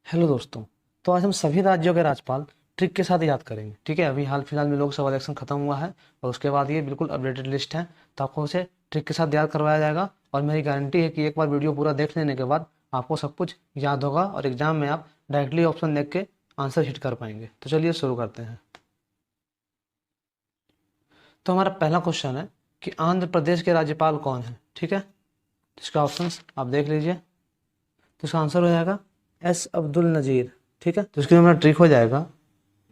Hello दोस्तों। तो आज हम सभी राज्यों के राज्यपाल ट्रिक के साथ याद करेंगे। ठीक है, अभी हाल फिलहाल में लोकसभा इलेक्शन खत्म हुआ है और उसके बाद ये बिल्कुल अपडेटेड लिस्ट है, तो आपको उसे ट्रिक के साथ याद करवाया जाएगा। और मेरी गारंटी है कि एक बार वीडियो पूरा देख लेने के बाद आपको सब कुछ याद होगा और एग्जाम में आप डायरेक्टली ऑप्शन देख के आंसर हिट कर पाएंगे। तो चलिए शुरू करते हैं। तो हमारा पहला क्वेश्चन है कि आंध्र प्रदेश के राज्यपाल कौन है। ठीक है, तो इसका ऑप्शन आप देख लीजिए। तो इसका आंसर हो जाएगा एस अब्दुल नज़ीर। ठीक है, तो इसके लिए हमारा ट्रिक हो जाएगा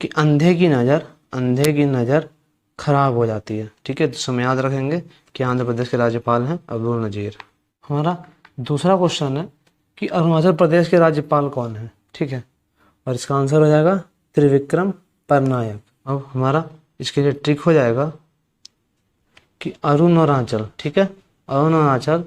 कि अंधे की नज़र खराब हो जाती है। ठीक है, तो समय याद रखेंगे कि आंध्र प्रदेश के राज्यपाल हैं अब्दुल नज़ीर। हमारा दूसरा क्वेश्चन है कि अरुणाचल प्रदेश के राज्यपाल कौन है। ठीक है, और इसका आंसर हो जाएगा त्रिविक्रम परनायक। अब हमारा इसके लिए ट्रिक हो जाएगा कि अरुणाचल, ठीक है, अरुणाचल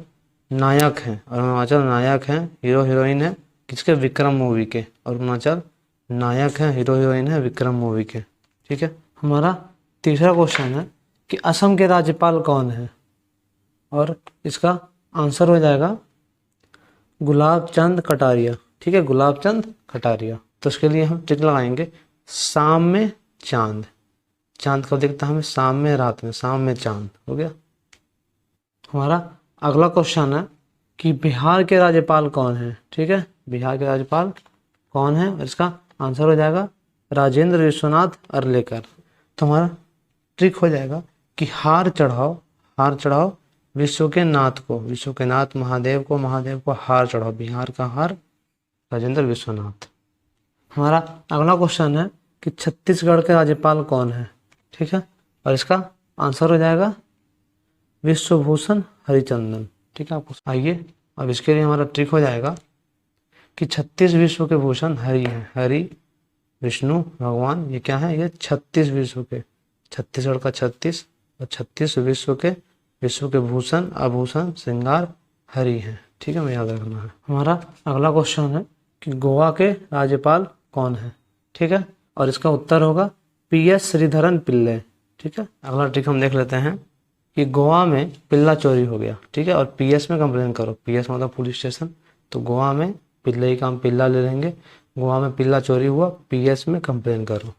नायक हैं, अरुणाचल नायक हैं, हीरो हीरोइन है किसके, विक्रम मूवी के। अरुणाचल नायक हैं, हीरो हीरोइन है विक्रम मूवी के। ठीक है, हमारा तीसरा क्वेश्चन है कि असम के राज्यपाल कौन है, और इसका आंसर हो जाएगा गुलाब चंद कटारिया। ठीक है, गुलाब चंद कटारिया। तो इसके लिए हम ट्रिक लगाएंगे शाम में चांद। चांद कब दिखता है हमें, शाम में, रात में, शाम में चांद। हो गया। हमारा अगला क्वेश्चन है कि बिहार के राज्यपाल कौन है। ठीक है, बिहार के राज्यपाल कौन है, इसका आंसर हो जाएगा राजेंद्र विश्वनाथ अर्लेकर। तो हमारा ट्रिक हो जाएगा कि हार चढ़ाओ विश्व के नाथ को, विश्व के नाथ महादेव को हार चढ़ाओ। बिहार का हार राजेंद्र विश्वनाथ। हमारा अगला क्वेश्चन है कि छत्तीसगढ़ के राज्यपाल कौन है। ठीक है, और इसका आंसर हो जाएगा विश्वभूषण हरिचंदन। ठीक है, आपको आइए अब इसके लिए हमारा ट्रिक हो जाएगा कि 36 विश्व के भूषण हरि हैं। हरि विष्णु भगवान, ये क्या है, ये 36 विश्व के, छत्तीसगढ़ का 36 और 36 विश्व के भूषण आभूषण श्रृंगार हरि हैं। ठीक है, हमें याद रखना है। हमारा अगला क्वेश्चन है कि गोवा के राज्यपाल कौन है। ठीक है, और इसका उत्तर होगा PS श्रीधरन पिल्ले। ठीक है, अगला ट्रिक हम देख लेते हैं कि गोवा में पिल्ला चोरी हो गया। ठीक है, और PS में कंप्लेन करो। PS मतलब पुलिस स्टेशन, तो गोवा में पिल्ले का हम पिल्ला ले लेंगे। गोवा में पिल्ला चोरी हुआ, PS में कंप्लेन करो।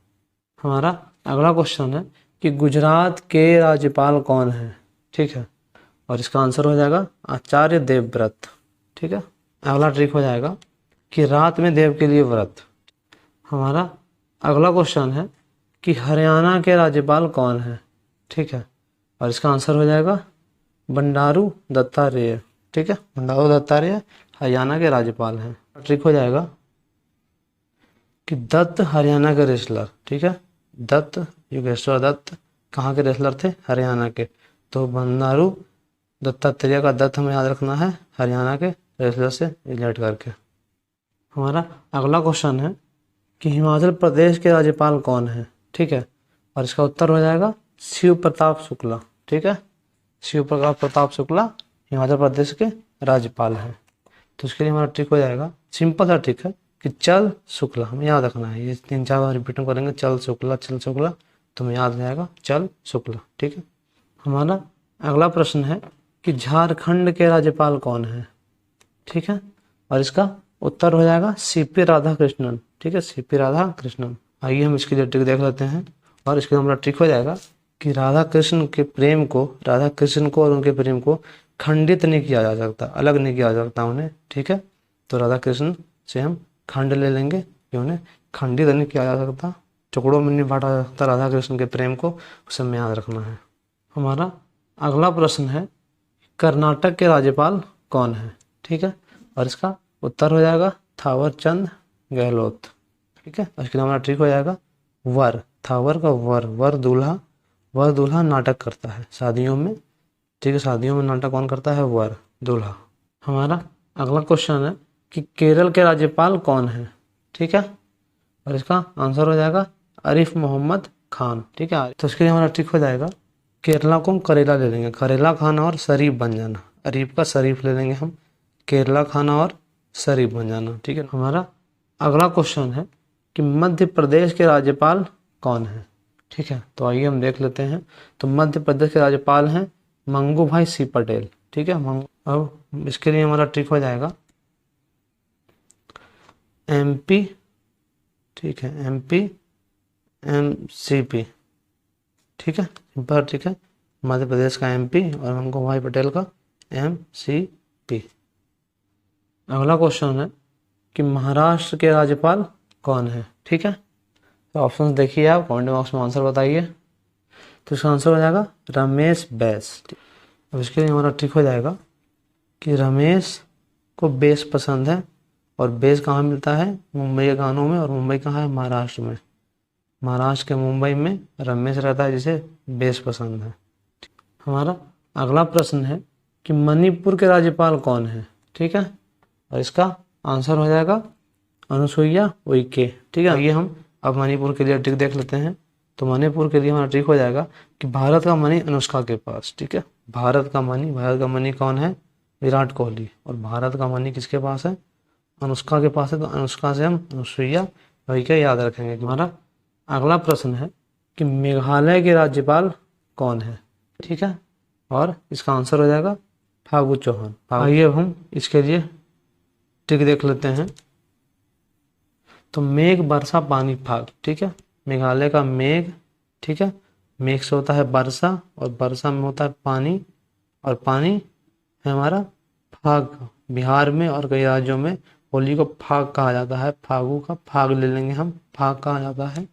हमारा अगला क्वेश्चन है कि गुजरात के राज्यपाल कौन है। ठीक है, और इसका आंसर हो जाएगा आचार्य देवव्रत। ठीक है, अगला ट्रिक हो जाएगा कि रात में देव के लिए व्रत। हमारा अगला क्वेश्चन है कि हरियाणा के राज्यपाल कौन है। ठीक है, और इसका आंसर हो जाएगा बंडारू दत्तात्रेय। ठीक है, बंडारू दत्तात्रेय हरियाणा के राज्यपाल हैं। ट्रिक हो जाएगा कि दत्त हरियाणा के रेसलर। ठीक है, दत्त योगेश्वर दत्त कहाँ के रेसलर थे, हरियाणा के। तो बंडारू दत्तात्रेय का दत्त हमें याद रखना है, हरियाणा के रेसलर से रिलेट करके। हमारा अगला क्वेश्चन है कि हिमाचल प्रदेश के राज्यपाल कौन है। ठीक है, और इसका उत्तर हो जाएगा शिव प्रताप शुक्ला। ठीक है, शिव प्रताप शुक्ला हिमाचल प्रदेश के राज्यपाल हैं। तो इसके लिए हमारा ट्रिक हो जाएगा, सिंपल सा ट्रिक है कि चल शुक्ला, हमें याद रखना है। ये 3-4 बार रिपीट करेंगे, चल शुक्ला, तो हमें याद रहेगा चल शुक्ला। ठीक है, हमारा अगला प्रश्न है कि झारखंड के राज्यपाल कौन है। ठीक है, और इसका उत्तर हो जाएगा CP राधाकृष्णन। ठीक है, CP राधाकृष्णन। आइए हम इसके लिए ट्रिक देख लेते हैं, और इसके लिए हमारा ट्रिक हो जाएगा कि राधा कृष्ण को और उनके प्रेम को खंडित नहीं किया जा सकता, अलग नहीं किया जा सकता उन्हें। ठीक है, तो राधा कृष्ण से हम खंड ले लेंगे कि उन्हें खंडित नहीं किया जा सकता, टुकड़ों में नहीं बांटा जा सकता राधा कृष्ण के प्रेम को, उसे हमें याद रखना है। हमारा अगला प्रश्न है कर्नाटक के राज्यपाल कौन है। ठीक है, और इसका उत्तर हो जाएगा थावर चंद गहलोत। ठीक है, इसके लिए हमारा ट्रिक हो जाएगा वर, थावर का वर दूल्हा नाटक करता है शादियों में। ठीक है, शादियों में नाटक कौन करता है, वर दूल्हा। हमारा अगला क्वेश्चन है कि केरल के राज्यपाल कौन है। ठीक है, और इसका आंसर हो जाएगा आरिफ मोहम्मद खान। ठीक है, तो इसके लिए हमारा ट्रिक हो जाएगा केरला को हम करेला ले लेंगे, करेला खाना और शरीफ बन जाना। अरीफ का शरीफ ले लेंगे हम, केरला खाना और शरीफ बन जाना। ठीक है, हमारा अगला क्वेश्चन है कि मध्य प्रदेश के राज्यपाल कौन है। ठीक है, तो आइए हम देख लेते हैं। तो मध्य प्रदेश के राज्यपाल हैं मंगू भाई सी पटेल। ठीक है, अब इसके लिए हमारा ट्रिक हो जाएगा MP, ठीक है, MP MCP, ठीक है, सिंपल, ठीक है, मध्य प्रदेश का MP और हेमंत भाई पटेल का MCP। अगला क्वेश्चन है कि महाराष्ट्र के राज्यपाल कौन है, ठीक है। तो ऑप्शन देखिए, आप कमेंट बॉक्स में आंसर बताइए। तो इसका आंसर हो जाएगा रमेश बैस। अब इसके लिए हमारा ट्रिक हो जाएगा कि रमेश को बेस पसंद है, और बेस कहाँ मिलता है, मुंबई के गानों में, और मुंबई कहाँ है, महाराष्ट्र में। महाराष्ट्र के मुंबई में रमेश रहता है, जिसे बेस पसंद है। हमारा अगला प्रश्न है कि मणिपुर के राज्यपाल कौन है, ठीक है, और इसका आंसर हो जाएगा अनुसुईया उइके, ठीक है। आइए हम अब मणिपुर के लिए ट्रिक देख लेते हैं। तो मणिपुर के लिए हमारा ट्रिक हो जाएगा कि भारत का मणि अनुष्का के पास, ठीक है। भारत का मणि कौन है, विराट कोहली, और भारत का मणि किसके पास है, अनुष्का के पास है। तो अनुष्का से हम अनुसुईया उइके याद रखेंगे। हमारा अगला प्रश्न है कि मेघालय के राज्यपाल कौन है, ठीक है, और इसका आंसर हो जाएगा फागू चौहान। आइए अब हम इसके लिए ट्रिक देख लेते हैं। तो मेघ, वर्षा, पानी, फाग, ठीक है। मेघालय का मेघ, ठीक है, मेघ से होता है वर्षा, और वर्षा में होता है पानी, और पानी है हमारा फाग। बिहार में और कई राज्यों में होली को फाग कहा जाता है, फागू का फाग ले लेंगे हम, फाग कहा जाता है।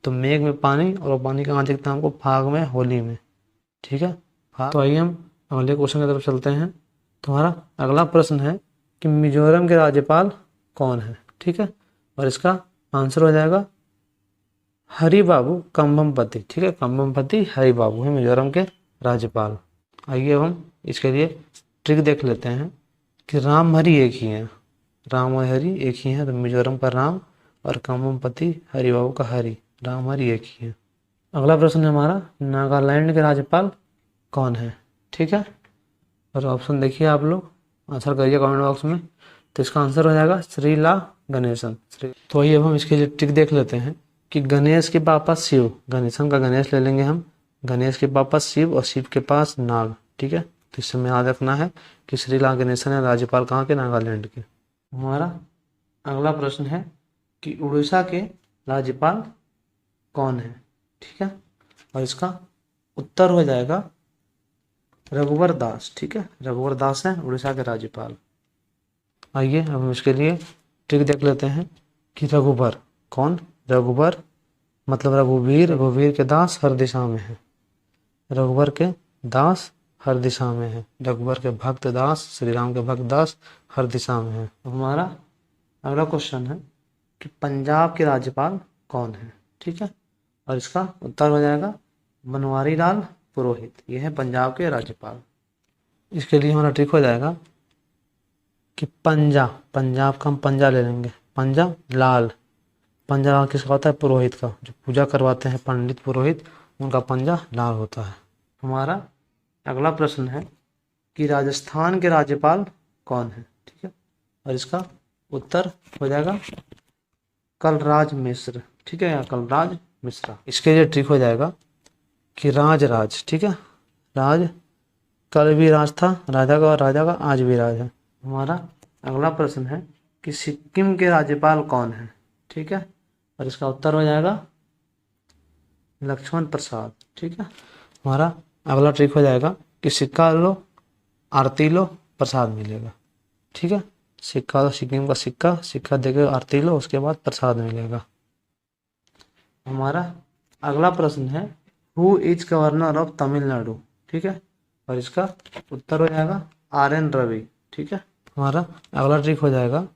तो मेघ में पानी, और वो पानी कहाँ दिखता है हमको, फाग में, होली में, ठीक है। तो आइए हम अगले क्वेश्चन की तरफ चलते हैं। तुम्हारा अगला प्रश्न है कि मिजोरम के राज्यपाल कौन है, ठीक है, और इसका आंसर हो जाएगा हरिबाबू कंभमपति, ठीक है। कंभमपति हरिबाबू है मिजोरम के राज्यपाल। आइए अब हम इसके लिए ट्रिक देख लेते हैं कि राम हरि एक ही हैं, राम और हरि एक ही हैं। तो मिजोरम का राम और कंभमपति हरिबाबू का हरि, राम हरि एक ही हैं। अगला प्रश्न है हमारा, नागालैंड के राज्यपाल कौन है, ठीक है, और ऑप्शन देखिए आप लोग, आंसर करिए कमेंट बॉक्स में। तो इसका आंसर हो जाएगा श्रीला गणेशन। तो आइए अब हम इसके लिए ट्रिक देख लेते हैं कि गणेश के पापा शिव, गणेशन का गणेश ले लेंगे हम, गणेश के पापा शिव और शिव के पास नाग, ठीक है। तो इस समय याद रखना है कि श्रीला गणेशन है राज्यपाल कहाँ के, नागालैंड के। हमारा अगला प्रश्न है कि उड़ीसा के राज्यपाल कौन है, ठीक है, और इसका उत्तर हो जाएगा रघुवर दास, ठीक है, रघुवर दास है उड़ीसा के राज्यपाल। आइए अब हम इसके लिए ट्रिक देख लेते हैं कि रघुवर कौन, रघुवर मतलब रघुवीर, रघुवीर के दास हर दिशा में है, रघुवर के दास हर दिशा में है, रघुवर के भक्त दास, श्री राम के भक्त दास हर दिशा में है। हमारा अगला क्वेश्चन है कि पंजाब के राज्यपाल कौन है, ठीक है, और इसका उत्तर हो जाएगा बनवारी लाल पुरोहित, ये है पंजाब के राज्यपाल। इसके लिए हमारा ट्रिक हो जाएगा कि पंजाब का हम पंजा ले लेंगे, पंजा लाल, पंजा लाल किसका होता है, पुरोहित का, जो पूजा करवाते हैं पंडित पुरोहित, उनका पंजा लाल होता है। हमारा अगला प्रश्न है कि राजस्थान के राज्यपाल कौन है, ठीक है, और इसका उत्तर हो जाएगा कलराज मिश्र, ठीक है, या कलराज मिश्रा। इसके लिए ट्रिक हो जाएगा कि राज, ठीक है, राज कल भी राज था राजा का, और राजा का आज भी राज है। हमारा अगला प्रश्न है कि सिक्किम के राज्यपाल कौन है, ठीक है, और इसका उत्तर हो जाएगा लक्ष्मण प्रसाद, ठीक है। हमारा अगला ट्रिक हो जाएगा कि सिक्का लो, आरती लो, प्रसाद मिलेगा, ठीक है, सिक्का लो, सिक्किम का सिक्का, सिक्का देके आरती लो, उसके बाद प्रसाद मिलेगा। हमारा अगला प्रश्न है who is governor of Tamil Nadu, ठीक है, और इसका उत्तर हो जाएगा RN रवि, ठीक है। हमारा अगला ट्रिक हो जाएगा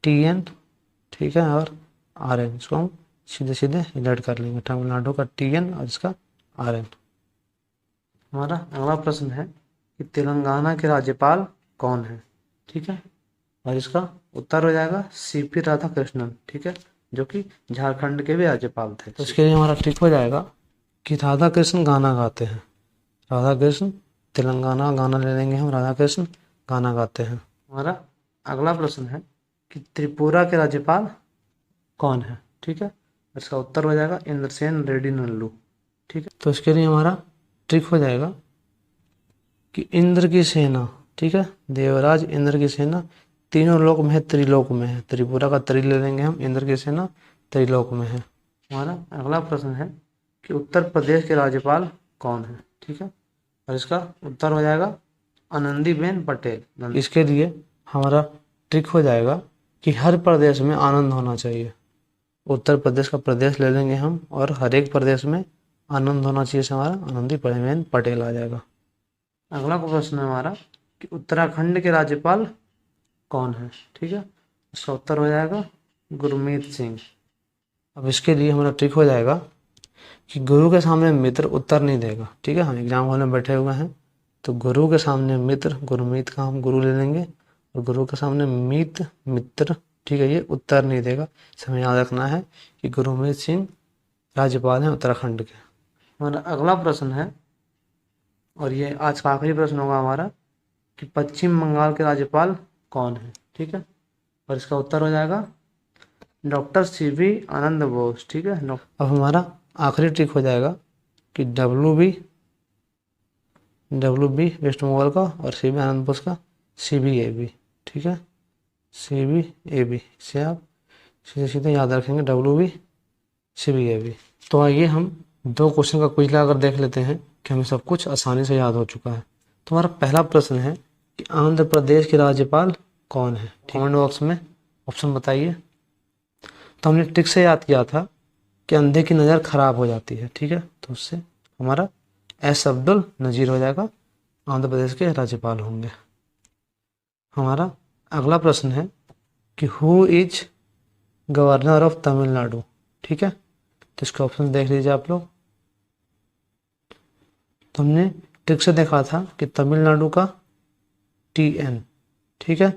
TN, ठीक है, और RN, इसको हम सीधे सीधे रिलेट कर लेंगे, तमिलनाडु का TN और इसका RN। हमारा अगला प्रश्न है कि तेलंगाना के राज्यपाल कौन है, ठीक है, और इसका उत्तर हो जाएगा CP राधाकृष्णन, ठीक है, जो कि झारखंड के भी राज्यपाल थे। तो इसके लिए हमारा ट्रिक हो जाएगा कि राधा कृष्ण गाना गाते हैं, राधा कृष्ण तेलंगाना गाना ले लेंगे हम, राधा कृष्ण गाना गाते हैं। हमारा अगला प्रश्न है कि त्रिपुरा के राज्यपाल कौन है, ठीक है, इसका उत्तर हो जाएगा इंद्रसेन रेड्डी नल्लू, ठीक है। तो इसके लिए हमारा ट्रिक हो जाएगा कि इंद्र की सेना, ठीक है, देवराज इंद्र की सेना तीनों लोक में है, त्रिलोक में है। त्रिपुरा का त्रि ले लेंगे हम, इंद्र कैसे ना त्रिलोक में है। हमारा अगला प्रश्न है कि उत्तर प्रदेश के राज्यपाल कौन है, ठीक है। और इसका उत्तर हो जाएगा आनंदीबेन पटेल। इसके लिए हमारा ट्रिक हो जाएगा कि हर प्रदेश में आनंद होना चाहिए। उत्तर प्रदेश का प्रदेश ले लेंगे हम और हर एक प्रदेश में आनंद होना चाहिए से हमारा आनंदीबेन पटेल आ जाएगा। अगला प्रश्न है हमारा कि उत्तराखंड के राज्यपाल कौन है, ठीक है। इसका उत्तर हो जाएगा गुरमीत सिंह। अब इसके लिए हमारा ट्रिक हो जाएगा कि गुरु के सामने मित्र उत्तर नहीं देगा, ठीक है। हम एग्जाम हॉल में बैठे हुए हैं तो गुरु के सामने मित्र, गुरमीत का हम गुरु ले लेंगे और गुरु के सामने मीत मित्र, ठीक है, ये उत्तर नहीं देगा। हमें याद रखना है कि गुरमीत सिंह राज्यपाल हैं उत्तराखंड के। हमारा अगला प्रश्न है और ये आज का आखिरी प्रश्न होगा हमारा कि पश्चिम बंगाल के राज्यपाल कौन है, ठीक है। और इसका उत्तर हो जाएगा डॉक्टर सीवी आनंद बोस, ठीक है। अब हमारा आखिरी ट्रिक हो जाएगा कि डब्ल्यू बी वेस्ट बंगाल का और सीवी आनंद बोस का CBAB, ठीक है। CBAB से आप सीधे सीधे याद रखेंगे WB CBAB। तो आइए हम 2 क्वेश्चन का क्विज लगाकर देख लेते हैं कि हमें सब कुछ आसानी से याद हो चुका है। तो हमारा पहला प्रश्न है कि आंध्र प्रदेश के राज्यपाल कौन है। कमेंट बॉक्स में ऑप्शन बताइए। तो हमने ट्रिक से याद किया था कि अंधे की नज़र खराब हो जाती है, ठीक है। तो उससे हमारा S अब्दुल नज़ीर हो जाएगा, आंध्र प्रदेश के राज्यपाल होंगे। हमारा अगला प्रश्न है कि who is governor of Tamil Nadu, ठीक है। तो इसका ऑप्शन देख लीजिए आप लोग। तो हमने ट्रिक से देखा था कि तमिलनाडु का TN, ठीक है,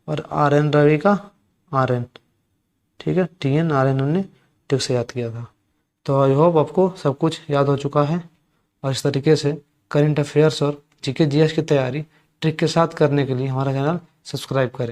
और RN रवि का RN, ठीक है। TN RN हमने ट्रिक से याद किया था। तो आई होप आपको सब कुछ याद हो चुका है और इस तरीके से करंट अफेयर्स और GK GS की तैयारी ट्रिक के साथ करने के लिए हमारा चैनल सब्सक्राइब करें।